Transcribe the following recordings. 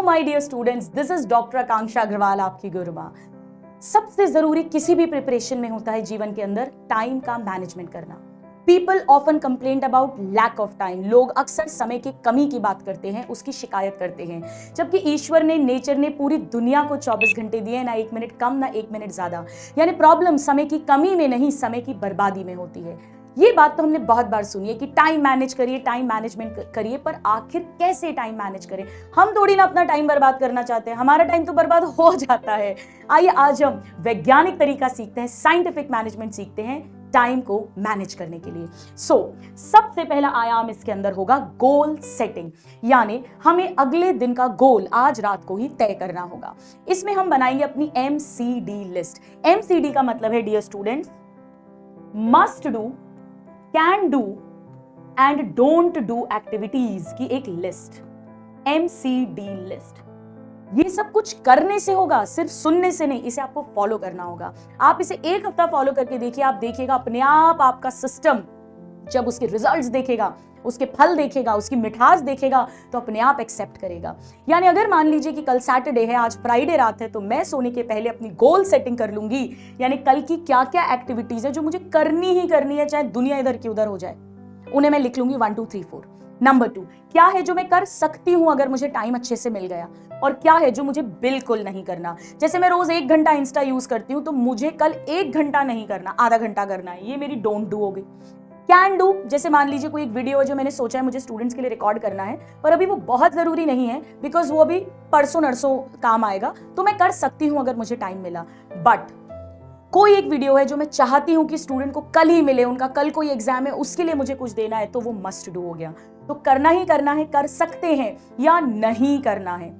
My dear students, this is doctor Akanksha Agarwal, आपकी गुरुमा। सबसे जरूरी किसी भी प्रिपरेशन में होता है जीवन के अंदर टाइम का मैनेजमेंट करना। People often complain about lack of time. लोग अक्सर समय की कमी की बात करते हैं, उसकी शिकायत करते हैं, जबकि ईश्वर ने, नेचर ने पूरी दुनिया को 24 घंटे दिए, ना 1 मिनट कम ना 1 मिनट ज्यादा। यानी प्रॉब्लम समय की कमी में नहीं, समय की बर्बादी में होती है। ये बात तो हमने बहुत बार सुनी है कि टाइम मैनेज करिए, टाइम मैनेजमेंट करिए, पर आखिर कैसे टाइम मैनेज करें? हम थोड़ी ना अपना टाइम बर्बाद करना चाहते हैं, हमारा टाइम तो बर्बाद हो जाता है। आइए आज हम वैज्ञानिक तरीका सीखते हैं, साइंटिफिक मैनेजमेंट सीखते हैं टाइम को मैनेज करने के लिए। सबसे पहला आयाम इसके अंदर होगा गोल सेटिंग, यानी हमें अगले दिन का गोल आज रात को ही तय करना होगा। इसमें हम बनाएंगे अपनी MCD लिस्ट। MCD का मतलब है dear students, must do, can do and don't do activities की एक लिस्ट, MCD लिस्ट। ये सब कुछ करने से होगा, सिर्फ सुनने से नहीं, इसे आपको फॉलो करना होगा। आप इसे 1 हफ्ता फॉलो करके देखिए, आप देखिएगा अपने आप आपका सिस्टम जब उसके रिजल्ट्स देखेगा, उसके फल देखेगा, उसकी मिठास देखेगा, तो अपने आप एक्सेप्ट करेगा। यानी अगर मान लीजिए कि कल सैटरडे है, आज फ्राइडे रात है, तो मैं सोने के पहले अपनी गोल सेटिंग कर लूंगी, यानी कल की क्या क्या एक्टिविटीज है जो मुझे करनी ही करनी है, चाहे दुनिया इधर की उधर हो जाए, उन्हें मैं लिख लूंगी 1 2 3 4। नंबर 2, क्या है जो मैं कर सकती हूं अगर मुझे टाइम अच्छे से मिल गया, और क्या है जो मुझे बिल्कुल नहीं करना। जैसे मैं रोज 1 घंटा इंस्टा यूज करती हूं, तो मुझे कल 1 घंटा नहीं करना, आधा घंटा करना है, ये मेरी डोंट डू हो गई। कैन डू, जैसे मान लीजिए कोई एक वीडियो है जो मैंने सोचा है मुझे स्टूडेंट्स के लिए रिकॉर्ड करना है, पर अभी वो बहुत जरूरी नहीं है, बिकॉज वो अभी परसों नरसों काम आएगा, तो मैं कर सकती हूं अगर मुझे टाइम मिला। बट कोई एक वीडियो है जो मैं चाहती हूं कि स्टूडेंट को कल ही मिले, उनका कल कोई एग्जाम है, उसके लिए मुझे कुछ देना है, तो वो मस्ट डू हो गया। तो करना ही करना है, कर सकते हैं या नहीं करना है,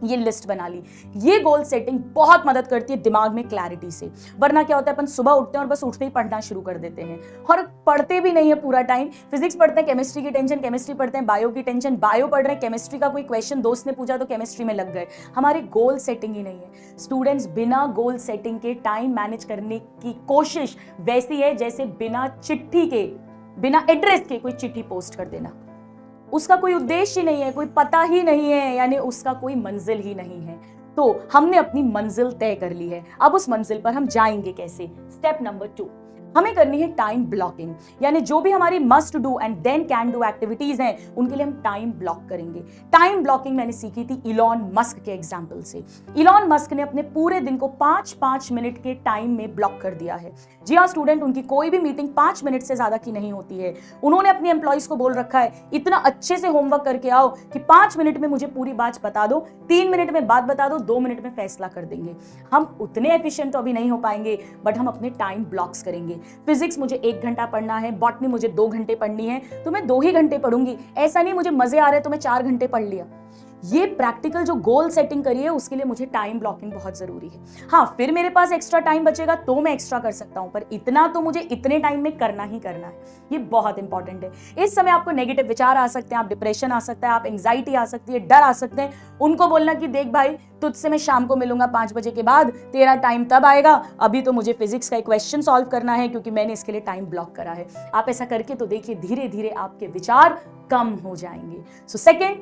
ये लिस्ट बना ली। ये गोल सेटिंग बहुत मदद करती है दिमाग में क्लैरिटी से। वरना क्या होता है, अपन सुबह उठते हैं और बस उठते ही पढ़ना शुरू कर देते हैं, और पढ़ते भी नहीं है पूरा टाइम। फिजिक्स पढ़ते हैं, केमिस्ट्री की टेंशन, केमिस्ट्री पढ़ते हैं, बायो की टेंशन, बायो पढ़ रहे हैं, केमिस्ट्री का कोई क्वेश्चन दोस्त ने पूछा तो केमिस्ट्री में लग गए। हमारी गोल सेटिंग ही नहीं है। स्टूडेंट्स, बिना गोल सेटिंग के टाइम मैनेज करने की कोशिश वैसी है जैसे बिना चिट्ठी के, बिना एड्रेस के कोई चिट्ठी पोस्ट कर देना। उसका कोई उद्देश्य ही नहीं है, कोई पता ही नहीं है, यानी उसका कोई मंजिल ही नहीं है। तो हमने अपनी मंजिल तय कर ली है, अब उस मंजिल पर हम जाएंगे कैसे? स्टेप नंबर 2, हमें करनी है टाइम ब्लॉकिंग, यानी जो भी हमारी must do and then can do activities हैं, उनके लिए हम टाइम ब्लॉक करेंगे। टाइम ब्लॉकिंग मैंने सीखी थी इलॉन मस्क के एग्जांपल से। इलॉन मस्क ने अपने पूरे दिन को 5-5 मिनट के टाइम में ब्लॉक कर दिया है। जी हाँ स्टूडेंट, उनकी कोई भी मीटिंग 5 मिनट से ज्यादा की नहीं होती है। उन्होंने अपने एम्प्लॉइज को बोल रखा है, इतना अच्छे से होमवर्क करके आओ कि 5 मिनट में मुझे पूरी बात बता दो, 3 मिनट में बात बता दो, 2 मिनट में फैसला कर देंगे। हम उतने एफिशिएंट तो अभी नहीं हो पाएंगे, बट हम अपने टाइम ब्लॉक्स करेंगे। फिजिक्स मुझे 1 घंटा पढ़ना है, बॉटनी मुझे 2 घंटे पढ़नी है, तो मैं 2 ही घंटे पढ़ूंगी। ऐसा नहीं मुझे मजे आ रहे तो मैं 4 घंटे पढ़ लिया। ये प्रैक्टिकल जो गोल सेटिंग करी है, उसके लिए मुझे टाइम ब्लॉकिंग बहुत जरूरी है। हाँ, फिर मेरे पास एक्स्ट्रा टाइम बचेगा तो मैं एक्स्ट्रा कर सकता हूं, पर इतना तो मुझे इतने टाइम में करना ही करना है। ये बहुत इंपॉर्टेंट है। इस समय आपको नेगेटिव विचार आ सकते हैं, आप डिप्रेशन आ सकता है, आप एंग्जाइटी आ सकती है, डर आ सकते हैं। उनको बोलना कि देख भाई, तुझसे मैं शाम को मिलूंगा 5 बजे के बाद, तेरा टाइम तब आएगा, अभी तो मुझे फिजिक्स का एक क्वेश्चन सॉल्व करना है क्योंकि मैंने इसके लिए टाइम ब्लॉक करा है। आप ऐसा करके तो देखिए, धीरे धीरे आपके विचार कम हो जाएंगे। सो सेकेंड,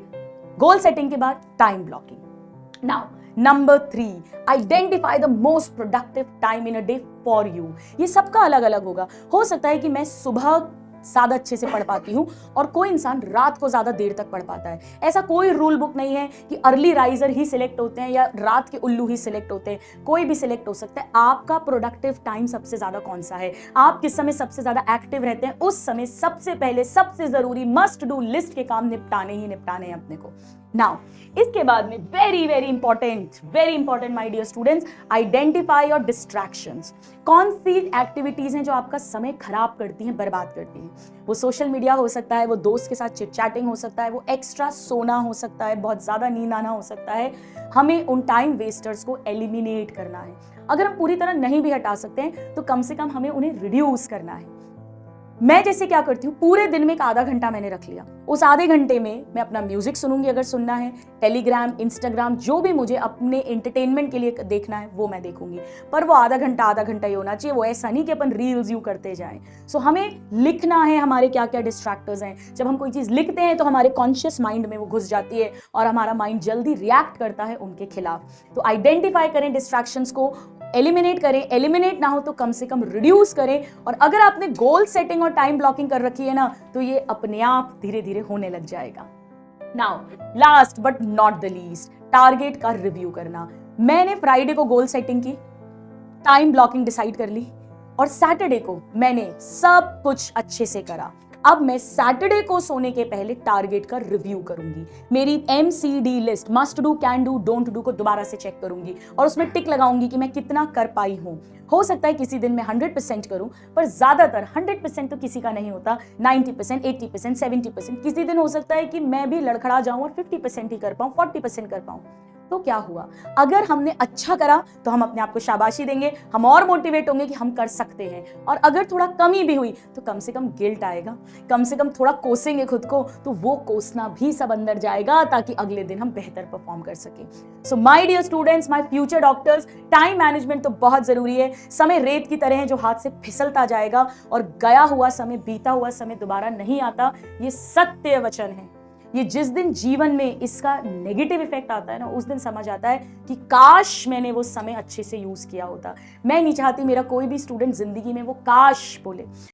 गोल सेटिंग के बाद time blocking. Now number 3, identify the most productive time in a day for you. ये सबका अलग अलग होगा। हो सकता है कि मैं सुबह ज्यादा अच्छे से पढ़ पाती हूँ और कोई इंसान रात को ज्यादा देर तक पढ़ पाता है। ऐसा कोई रूल बुक नहीं है कि अर्ली राइजर ही सिलेक्ट होते हैं या रात के उल्लू ही सिलेक्ट होते हैं। कोई भी सिलेक्ट हो सकता है। आपका प्रोडक्टिव टाइम सबसे ज्यादा कौन सा है, आप किस समय सबसे ज्यादा एक्टिव रहते हैं, उस समय सबसे पहले सबसे जरूरी मस्ट डू लिस्ट के काम निपटाने ही निपटाने हैं अपने को। नाउ इसके बाद में very very important my dear students, identify your distractions. कौन सी एक्टिविटीज हैं जो आपका समय खराब करती हैं, बर्बाद करती हैं? वो सोशल मीडिया हो सकता है, वो दोस्त के साथ चिट चैटिंग हो सकता है, वो एक्स्ट्रा सोना हो सकता है, बहुत ज्यादा नींद आना हो सकता है। हमें उन टाइम वेस्टर्स को एलिमिनेट करना है। अगर हम पूरी तरह नहीं भी हटा सकते हैं तो कम से कम हमें उन्हें रिड्यूस करना है। मैं जैसे क्या करती हूँ, पूरे दिन में एक आधा घंटा मैंने रख लिया, उस आधे घंटे में मैं अपना म्यूजिक सुनूंगी अगर सुनना है, टेलीग्राम, इंस्टाग्राम, जो भी मुझे अपने एंटरटेनमेंट के लिए देखना है वो मैं देखूंगी। पर वो आधा घंटा ही होना चाहिए, वो ऐसा नहीं कि अपन रील्स यू करते जाएं। सो हमें लिखना है, हमारे क्या क्या डिस्ट्रैक्टर्स हैं। जब हम कोई चीज़ लिखते हैं तो हमारे कॉन्शियस माइंड में वो घुस जाती है और हमारा माइंड जल्दी रिएक्ट करता है उनके खिलाफ। तो आइडेंटिफाई करें डिस्ट्रैक्शंस को, एलिमिनेट करें, एलिमिनेट ना हो तो कम से कम रिड्यूस करें। और अगर आपने गोल सेटिंग और टाइम ब्लॉकिंग कर रखी है ना, तो ये अपने आप धीरे धीरे होने लग जाएगा। Now last but not the least, target का रिव्यू करना। मैंने फ्राइडे को गोल सेटिंग की, टाइम ब्लॉकिंग डिसाइड कर ली और सैटरडे को मैंने सब कुछ अच्छे से करा। अब मैं सैटरडे को सोने के पहले टारगेट का रिव्यू करूंगी, मेरी MCD list, must do, can do, don't do को दोबारा से चेक करूंगी और उसमें टिक लगाऊंगी कि मैं कितना कर पाई हूं। हो सकता है किसी दिन मैं 100% करूं, पर ज्यादातर 100% तो किसी का नहीं होता, 90%, 80%, 70%। किसी दिन हो सकता है कि मैं भी लड़खड़ा जाऊं और 50% ही कर पाऊं, 40% कर पाऊं। तो क्या हुआ, अगर हमने अच्छा करा तो हम अपने आप को शाबाशी देंगे, हम और मोटिवेट होंगे कि हम कर सकते हैं। और अगर थोड़ा कमी भी हुई तो कम से कम गिल्ट आएगा, कम से कम थोड़ा कोसेंगे खुद को, तो वो कोसना भी सब अंदर जाएगा ताकि अगले दिन हम बेहतर परफॉर्म कर सकें। So my dear students, my future doctors, time management तो बहुत जरूरी है। समय रेत की तरह है जो हाथ से फिसलता जाएगा और गया हुआ समय, बीता हुआ समय दोबारा नहीं आता। ये सत्य वचन है। ये जिस दिन जीवन में इसका नेगेटिव इफेक्ट आता है ना, उस दिन समझ आता है कि काश मैंने वो समय अच्छे से यूज किया होता। मैं नहीं चाहती मेरा कोई भी स्टूडेंट जिंदगी में वो काश बोले।